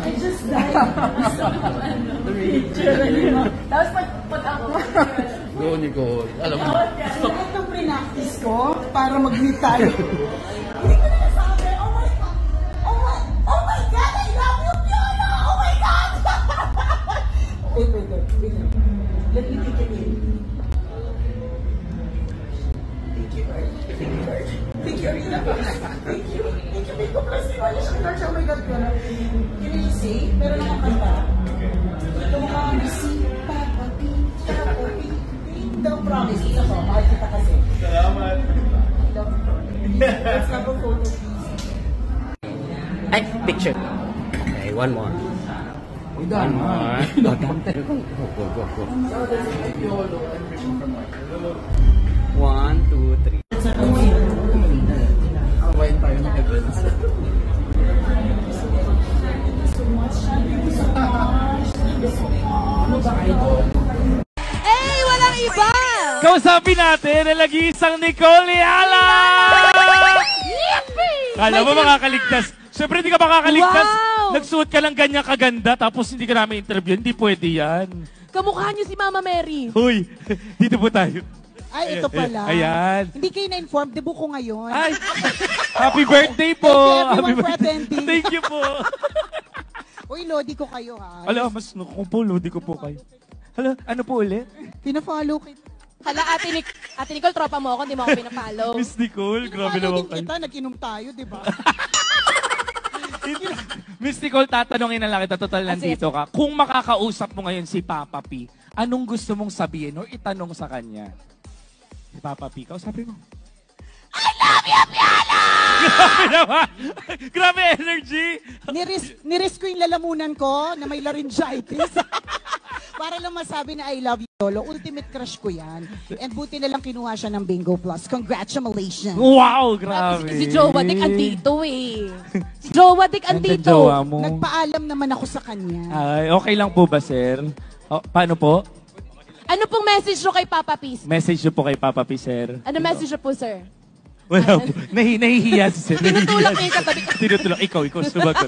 I just died. Tapos pag ako. Go, Nicole. Alam mo. Lahat ng pre-practice ko para mag-meet tayo. Hindi ko na nasabi, oh my God! Oh my God! I love you, Fiona! Oh my God! Wait. Let me take it in. Thank you, Lord. Thank you, Arina. Thank you. Thank you, plus wala siya kay Lord. Oh my God, Fiona. Can you say? Meron akong kanta. Tumukha kami si Papa P. Don't promise. Isa ko. Mahal kita kasi. Salamat. Love you. Let's have a photo, please. Ay, picture. Okay, one more. One more. Go. One, two, three. Awayin tayo ng events. Ano ba kayo? Iba! Kausapin natin ang nag-iisang Nicole Ayala! Kala mo makakaligtas. Siyempre hindi ka makakaligtas. Wow! Nagsuot ka lang ganyan kaganda tapos hindi ka namin interview. Hindi pwede yan. Kamukha niyo si Mama Mary. Huy, dito po tayo. Ay, ito pala. Ayan. Hindi kayo na-inform. Debut ko ngayon. Ay, happy birthday po! Thank you everyone Happy for birthday. attending. Thank you po. Uy, lodi ko kayo ha. Ala, mas nakukulo. Di ko po kayo. Hala, ano po ulit? Pina-follow kita. Hala, Ate Nicole, tropa mo ako, hindi mo ako pinapollow. Miss Nicole, grabe Pina-follow naman din kayo. kita. Nag-inom tayo, di ba? Miss Nicole, tatanungin na lang kita, total nandito ka. Kung makakausap mo ngayon si Papa P, anong gusto mong sabihin o itanong sa kanya? Si Papa P, kausapin mo. I love you, Fiona! Grabe naman! Grabe energy! Niris ko yung lalamunan ko na may laryngitis. Para lang masabi na I love you, Lolo. Ultimate crush ko yan. And buti na lang kinuha siya ng Bingo Plus. Congratulations! Wow, grabe! Si Jowa Dick andito eh. Si Jowa Dick andito. Jowa mo. Nagpaalam naman ako sa kanya. Ay, okay lang po ba, sir? O, paano po? Ano pong message nyo kay Papa P? Message nyo po kay Papa P, sir. Ano message nyo po, sir? Wala po. Nahihiya si sir. Tinutulak niya yung katabi ko. Tinutulak. Ikaw sumagot.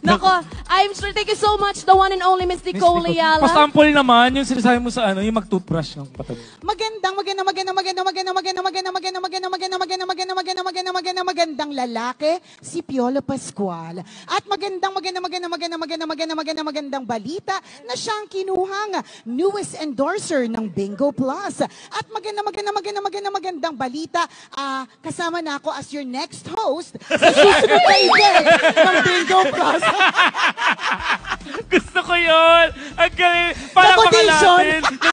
Nako, I'm sure, thank you so much, the one and only Miss Nicole Ayala. Pasample naman yung sinasabi mo sa ano, yung mag-toothbrush ng patabi. Magandang lalaki, si Piolo Pascual. At magandang balita na siyang kinuhang newest endorser ng Bingo Plus. At magandang balita, kasama na ako as your next host sa susunod na event ng Bingo Plus. Gusto ko yun! Ang galing! Palakpakan natin!